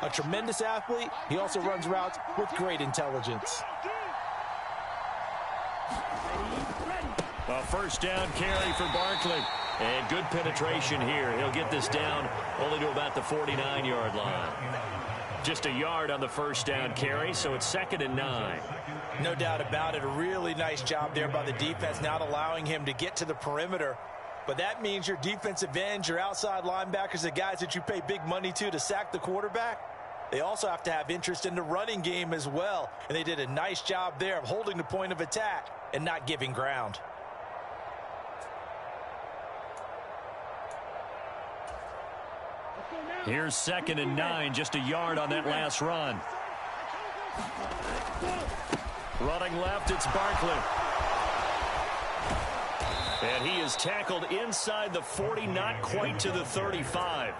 A tremendous athlete, he also runs routes with great intelligence. A first down carry for Barkley. And good penetration here. He'll get this down only to about the 49-yard line. Just a yard on the first down carry, so it's 2nd and 9. No doubt about it. A really nice job there by the defense, not allowing him to get to the perimeter. But that means your defensive ends, your outside linebackers, the guys that you pay big money to sack the quarterback, they also have to have interest in the running game as well. And they did a nice job there of holding the point of attack and not giving ground. Here's 2nd and 9, just a yard on that last run. Running left, it's Barkley. And he is tackled inside the 40, not quite to the 35.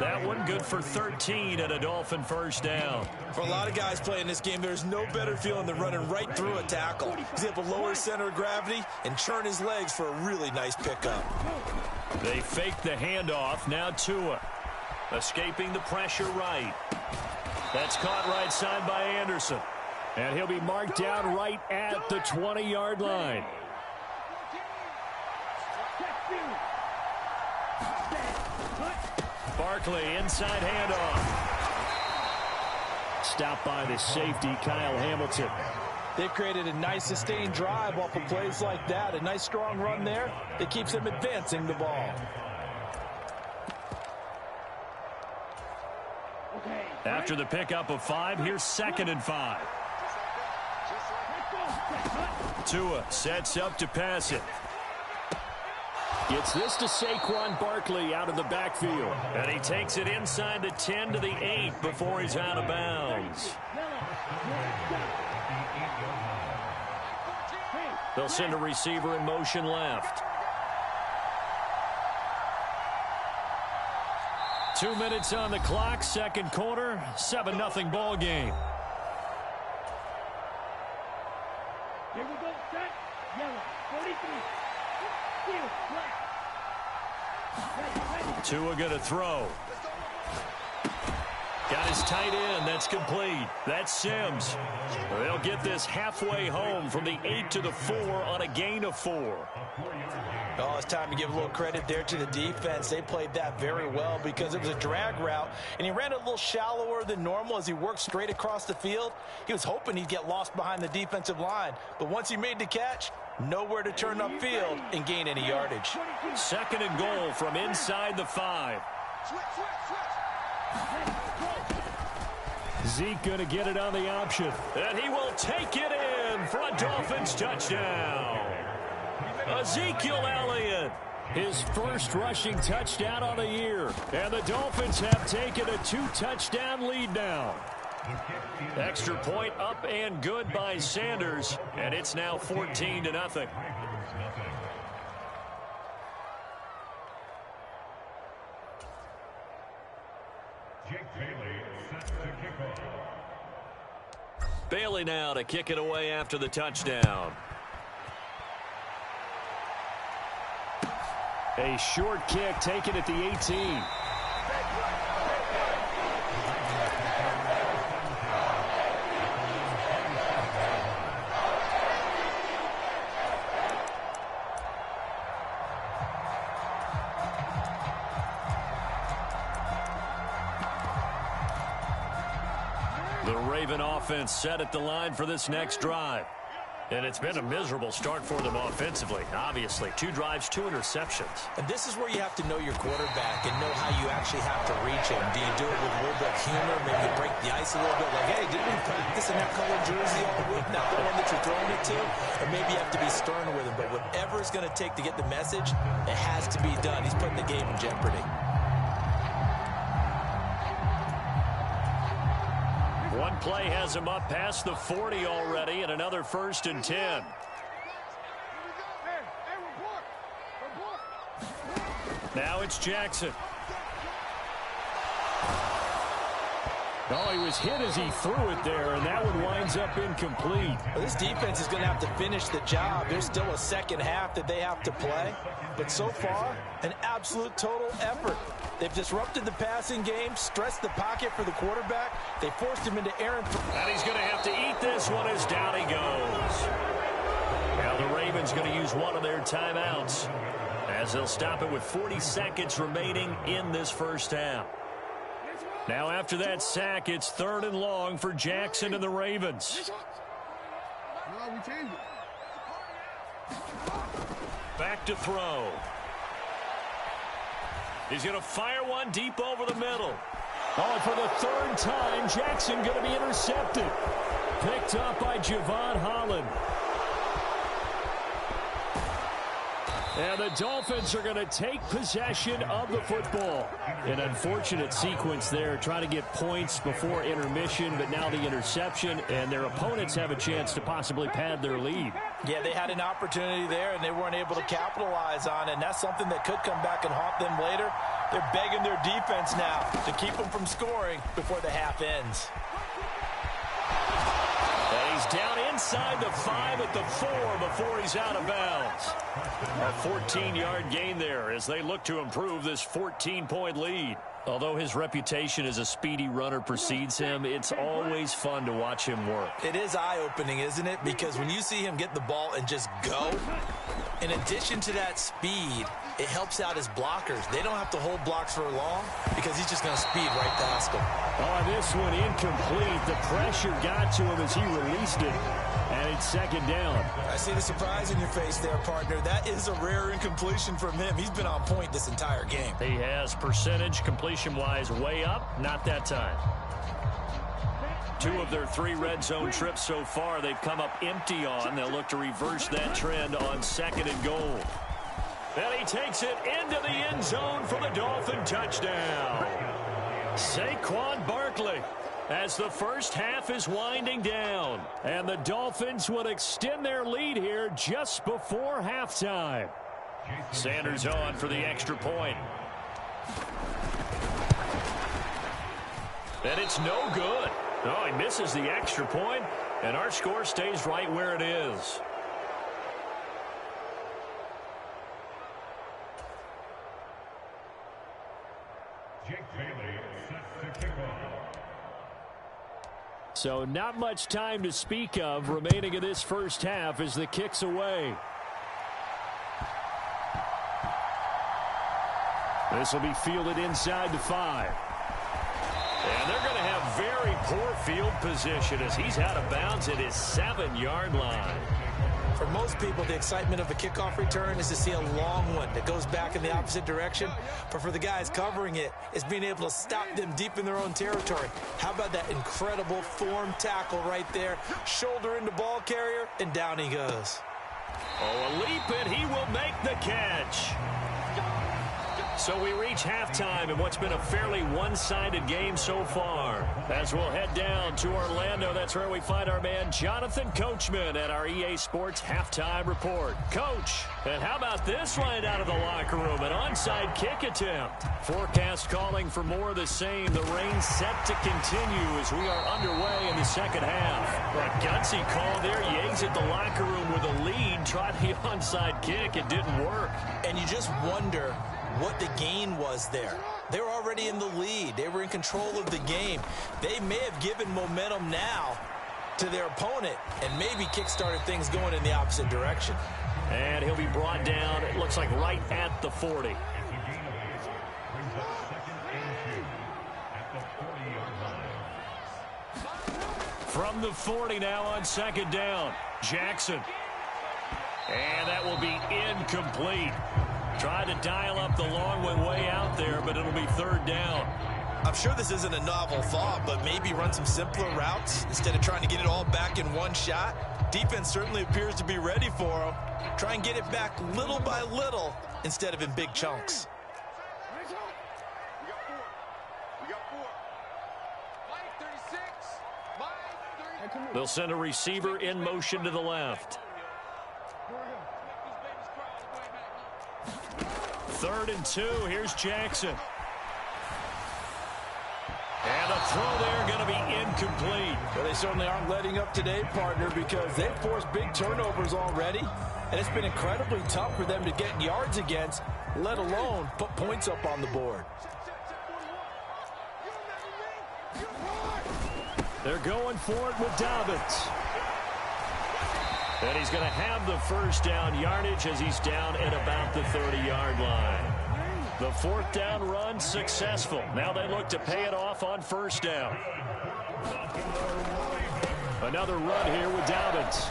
That one good for 13 and a Dolphin first down. For a lot of guys playing this game, there's no better feeling than running right through a tackle. He's able to lower his center of gravity and churn his legs for a really nice pickup. They fake the handoff. Now Tua. Escaping the pressure right. That's caught right side by Anderson. And he'll be marked down right at the 20-yard line. Barkley, inside handoff. Stopped by the safety, Kyle Hamilton. They've created a nice sustained drive off of plays like that. A nice strong run there that keeps them advancing the ball. After the pickup of 5, here's 2nd and 5. Tua sets up to pass it. Gets this to Saquon Barkley out of the backfield. And he takes it inside the 10 to the 8 before he's out of bounds. They'll send a receiver in motion left. 2 minutes on the clock, second quarter, 7-0 ball game. Here we go, set, yellow, 43. Tua gonna throw. Got his tight end. That's complete. That's Sims. They'll get this halfway home from the 8 to the 4 on a gain of 4. Oh, it's time to give a little credit there to the defense. They played that very well because it was a drag route, and he ran a little shallower than normal as he worked straight across the field. He was hoping he'd get lost behind the defensive line, but once he made the catch, nowhere to turn upfield and gain any yardage. 2nd and goal from inside the 5. Zeke going to get it on the option, and he will take it in for a Dolphins touchdown. Ezekiel Elliott, his first rushing touchdown on the year. And the Dolphins have taken a 2-touchdown lead now. Extra point up and good by Sanders. And it's now 14-0. Bailey now to kick it away after the touchdown. A short kick taken at the 18. The Raven offense set at the line for this next drive. And it's been a miserable start for them offensively, obviously. 2 drives, 2 interceptions. And this is where you have to know your quarterback and know how you actually have to reach him. Do you do it with a little bit of humor, maybe break the ice a little bit, like, hey, didn't we practice in that colored jersey all week, not the one that you're throwing it to? Or maybe you have to be stern with him. But whatever it's going to take to get the message, it has to be done. He's putting the game in jeopardy. One play has him up past the 40 already, and another 1st and 10. Now it's Jackson. Oh, he was hit as he threw it there, and that one winds up incomplete. Well, this defense is going to have to finish the job. There's still a second half that they have to play. But so far, an absolute total effort. They've disrupted the passing game, stressed the pocket for the quarterback. They forced him into errant. And he's going to have to eat this one as down he goes. Now the Ravens going to use one of their timeouts as they'll stop it with 40 seconds remaining in this first half. Now after that sack, it's 3rd and long for Jackson and the Ravens. Back to throw. He's going to fire one deep over the middle. Oh, and for the 3rd time, Jackson going to be intercepted. Picked up by Javon Holland. And the Dolphins are going to take possession of the football. An unfortunate sequence there, trying to get points before intermission, but now the interception, and their opponents have a chance to possibly pad their lead. Yeah, they had an opportunity there, and they weren't able to capitalize on it, and that's something that could come back and haunt them later. They're begging their defense now to keep them from scoring before the half ends. And he's down inside the 5 at the 4 before he's out of bounds. A 14-yard gain there as they look to improve this 14-point lead. Although his reputation as a speedy runner precedes him, it's always fun to watch him work. It is eye-opening, isn't it? Because when you see him get the ball and just go, in addition to that speed, it helps out his blockers. They don't have to hold blocks for long because he's just going to speed right past them. Oh, this one incomplete. The pressure got to him as he released it. And it's 2nd down. I see the surprise in your face there, partner. That is a rare incompletion from him. He's been on point this entire game. He has percentage completion-wise way up. Not that time. 2 of their 3 red zone trips so far they've come up empty on. They'll look to reverse that trend on 2nd and goal. And he takes it into the end zone for the Dolphin touchdown. Saquon Barkley. As the first half is winding down. And the Dolphins will extend their lead here just before halftime. Sanders on for the extra point. And it's no good. Oh, he misses the extra point, and our score stays right where it is. So not much time to speak of remaining in this first half as the kick's away. This will be fielded inside the 5. And they're going to have very poor field position as he's out of bounds at his 7-yard line. For most people, the excitement of a kickoff return is to see a long one that goes back in the opposite direction. But for the guys covering it, it's being able to stop them deep in their own territory. How about that incredible form tackle right there? Shoulder into ball carrier, and down he goes. Oh, a leap, and he will make the catch. So we reach halftime in what's been a fairly one-sided game so far. As we'll head down to Orlando, that's where we find our man Jonathan Coachman at our EA Sports Halftime Report. Coach, and how about this right out of the locker room? An onside kick attempt. Forecast calling for more of the same. The rain set to continue as we are underway in the second half. A gutsy call there. Yates at the locker room with a lead. Tried the onside kick. It didn't work. And you just wonder what the gain was there. They were already in the lead. They were in control of the game. They may have given momentum now to their opponent and maybe kick-started things going in the opposite direction. And he'll be brought down, it looks like right at the 40. From the 40 now on 2nd down. Jackson. And that will be incomplete. Tried to dial up the long one way out there, but it'll be 3rd down. I'm sure this isn't a novel thought, but maybe run some simpler routes instead of trying to get it all back in one shot. Defense certainly appears to be ready for him. Try and get it back little by little instead of in big chunks. They'll send a receiver in motion to the left. 3rd and 2. Here's Jackson. And a throw there going to be incomplete. Well, they certainly aren't letting up today, partner, because they've forced big turnovers already, and it's been incredibly tough for them to get yards against, let alone put points up on the board. They're going for it with Dobbins. And he's going to have the first down yardage as he's down at about the 30-yard line. The fourth down run successful. Now they look to pay it off on first down. Another run here with Dobbins.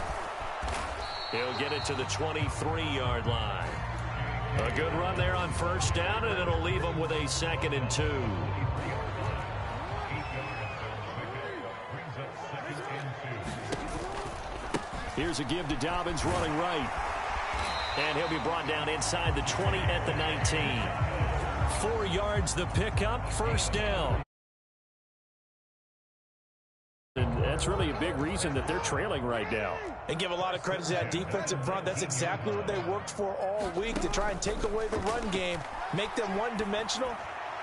He'll get it to the 23-yard line. A good run there on first down, and it'll leave him with a 2nd and 2. Here's a give to Dobbins running right. And he'll be brought down inside the 20 at the 19. 4 yards the pickup, first down. And that's really a big reason that they're trailing right now. And give a lot of credit to that defensive front. That's exactly what they worked for all week, to try and take away the run game, make them one-dimensional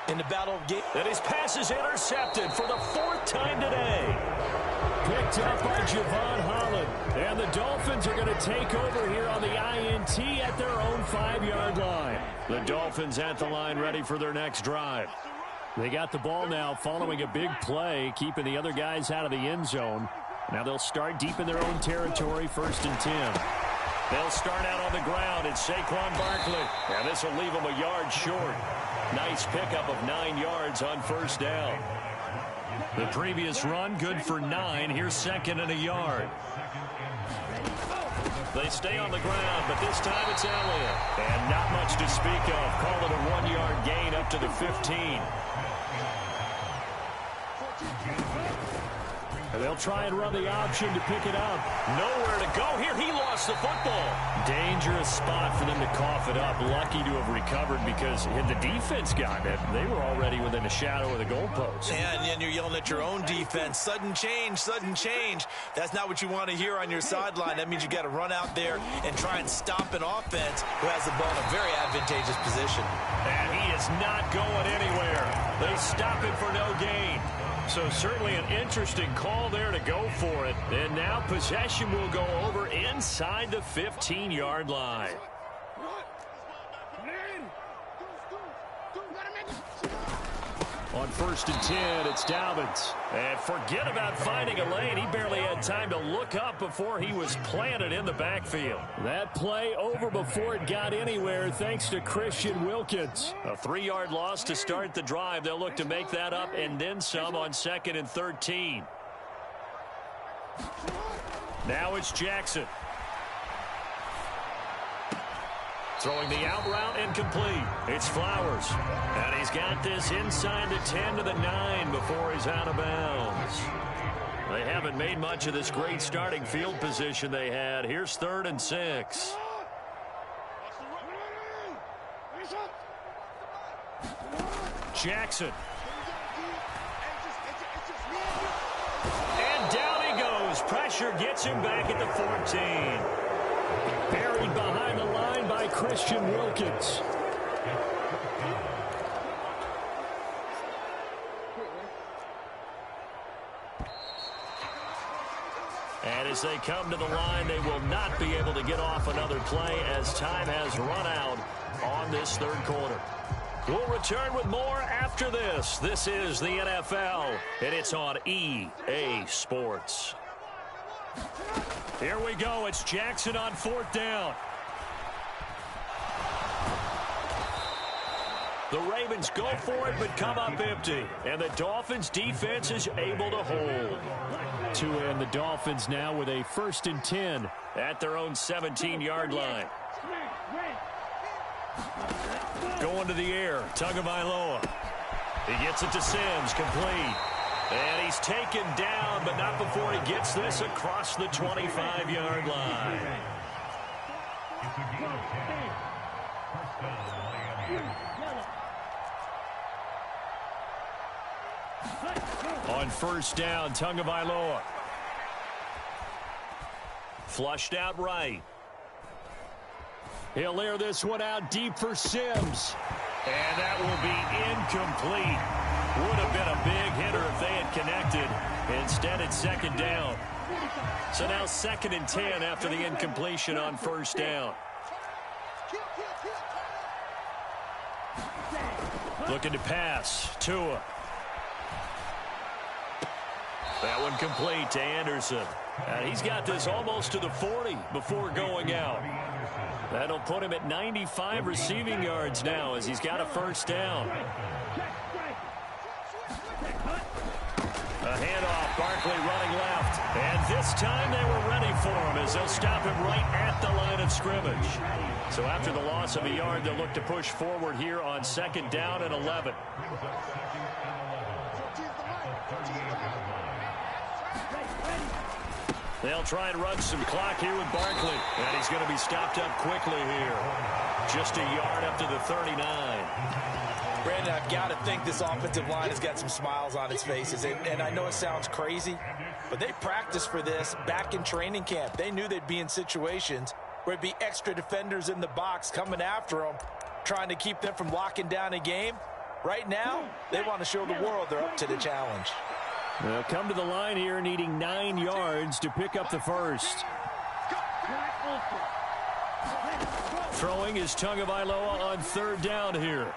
in the battle of game. And his pass is intercepted for the 4th time today. Picked up by Javon Holland. And the Dolphins are going to take over here on the INT at their own 5-yard line. The Dolphins at the line ready for their next drive. They got the ball now following a big play, keeping the other guys out of the end zone. Now they'll start deep in their own territory, 1st and 10. They'll start out on the ground. It's Saquon Barkley. And this will leave them a yard short. Nice pickup of 9 yards on first down. The previous run, good for 9. Here's 2nd and a yard. They stay on the ground, but this time it's Elliott. And not much to speak of. Call it a 1-yard gain up to the 15. And they'll try and run the option to pick it up. Nowhere to go here. He lost the football. Dangerous spot for them to cough it up. Lucky to have recovered, because had the defense gotten it, they were already within a shadow of the goalpost. Yeah, and then you're yelling at your own defense. Sudden change, sudden change. That's not what you want to hear on your sideline. That means you got to run out there and try and stop an offense who has the ball in a very advantageous position. And he is not going anywhere. They stop him for no gain. So certainly an interesting call there to go for it. And now possession will go over inside the 15-yard line. On 1st and 10, it's Dobbins. And forget about finding a lane. He barely had time to look up before he was planted in the backfield. That play over before it got anywhere, thanks to Christian Wilkins. A 3-yard loss to start the drive. They'll look to make that up and then some on 2nd and 13. Now it's Jackson. Throwing the out route incomplete. It's Flowers. And he's got this inside the 10 to the 9 before he's out of bounds. They haven't made much of this great starting field position they had. Here's 3rd and 6. Jackson. And down he goes. Pressure gets him back at the 14. Buried behind the line by Christian Wilkins. And as they come to the line, they will not be able to get off another play as time has run out on this 3rd quarter. We'll return with more after this. This is the NFL, and it's on EA Sports. Here we go. It's Jackson on 4th down. The Ravens go for it, but come up empty. And the Dolphins defense is able to hold. To end the Dolphins now with a 1st and 10 at their own 17-yard line. Going to the air, Tagovailoa. He gets it to Sims, complete. And he's taken down, but not before he gets this across the 25-yard line. On 1st down, Tagovailoa. Flushed out right. He'll air this one out deep for Sims. And that will be incomplete. Would have been a big hitter if they had connected. Instead, it's second down. So now 2nd and 10 after the incompletion on first down. Looking to pass. Tua. That one complete to Anderson. And he's got this almost to the 40 before going out. That'll put him at 95 receiving yards now as he's got a first down. A handoff, Barkley running left. And this time they were ready for him as they'll stop him right at the line of scrimmage. So after the loss of a yard, they'll look to push forward here on 2nd down and 11. They'll try and run some clock here with Barkley. And he's going to be stopped up quickly here. Just a yard up to the 39. Brandon, I've got to think this offensive line has got some smiles on its faces. And I know it sounds crazy, but they practiced for this back in training camp. They knew they'd be in situations where it'd be extra defenders in the box coming after them, trying to keep them from locking down a game. Right now, they want to show the world they're up to the challenge. They'll come to the line here needing 9 yards to pick up the first. Throwing is Tagovailoa on 3rd down here.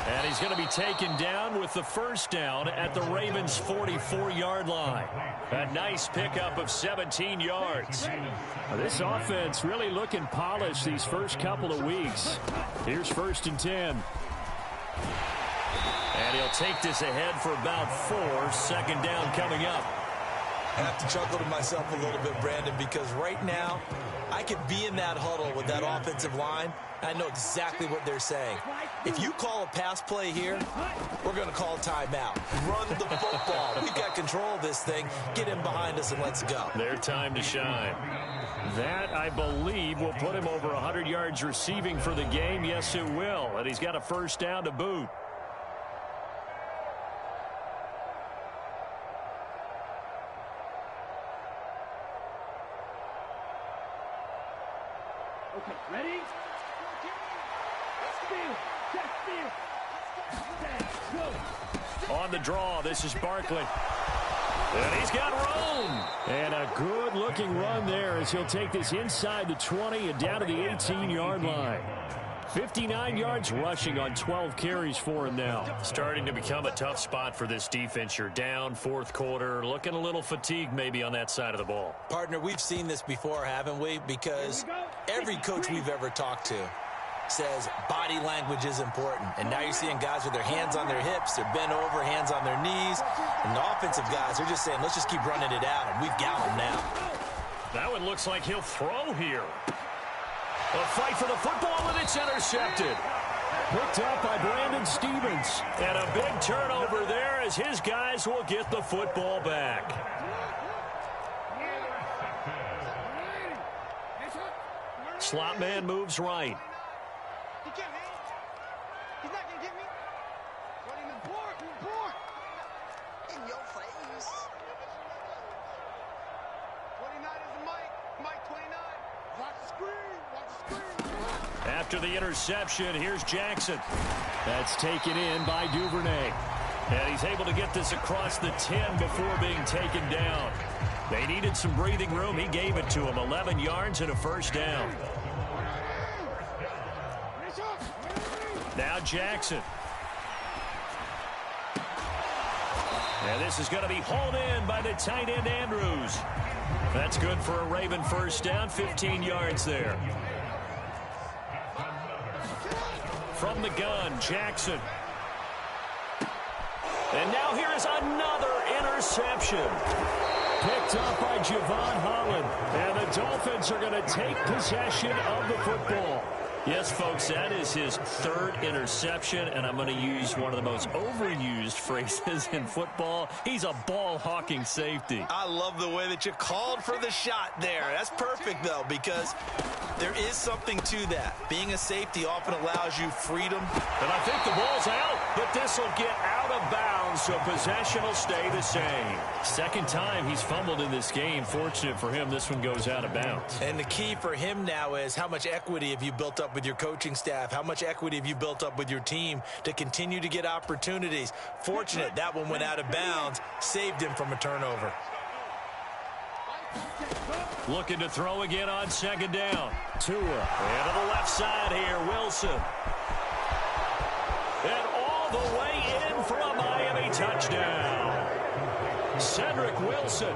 And he's going to be taken down with the first down at the Ravens' 44-yard line. A nice pickup of 17 yards. This offense really looking polished these first couple of weeks. Here's 1st and 10. And he'll take this ahead for about 4. 2nd down coming up. I have to chuckle to myself a little bit, Brandon, because right now I could be in that huddle with that offensive line. I know exactly what they're saying. If you call a pass play here, we're going to call a timeout. Run the football. We've got control of this thing. Get in behind us and let's go. Their time to shine. That, I believe, will put him over 100 yards receiving for the game. Yes, it will. And he's got a first down to boot. Okay, ready? On the draw, this is Barkley. And he's got room. And a good-looking run there as he'll take this inside the 20 and down to the 18-yard line. 59 yards rushing on 12 carries for him now. Starting to become a tough spot for this defense. You're down 4th quarter, looking a little fatigued maybe on that side of the ball. Partner, we've seen this before, haven't we? Because every coach we've ever talked to says body language is important. And now you're seeing guys with their hands on their hips, they're bent over, hands on their knees. And the offensive guys are just saying, let's just keep running it out, and we've got them now. That one looks like he'll throw here. A fight for the football, and it's intercepted. Picked up by Brandon Stephens. And a big turnover there as his guys will get the football back. Slot man moves right. He's not going to get me. What in the board? In your face. 29 is the Mike 29. Watch the screen. After the interception, here's Jackson. That's taken in by Duvernay. And he's able to get this across the 10 before being taken down. They needed some breathing room. He gave it to him. 11 yards and a first down. Now Jackson. And this is going to be hauled in by the tight end Andrews. That's good for a Raven first down. 15 yards there. From the gun, Jackson. And now here is another interception. Picked up by Javon Holland. And the Dolphins are going to take possession of the football. Yes, folks, that is his 3rd interception, and I'm going to use one of the most overused phrases in football. He's a ball-hawking safety. I love the way that you called for the shot there. That's perfect, though, because there is something to that. Being a safety often allows you freedom. And I think the ball's out, but this will get out out of bounds, so possession will stay the same. Second time he's fumbled in this game. Fortunate for him, this one goes out of bounds. And the key for him now is how much equity have you built up with your coaching staff? How much equity have you built up with your team to continue to get opportunities? Fortunate that one went out of bounds, saved him from a turnover. Looking to throw again on second down. Tua. And to the left side here, Wilson. And all the way in for a Miami touchdown. Cedric Wilson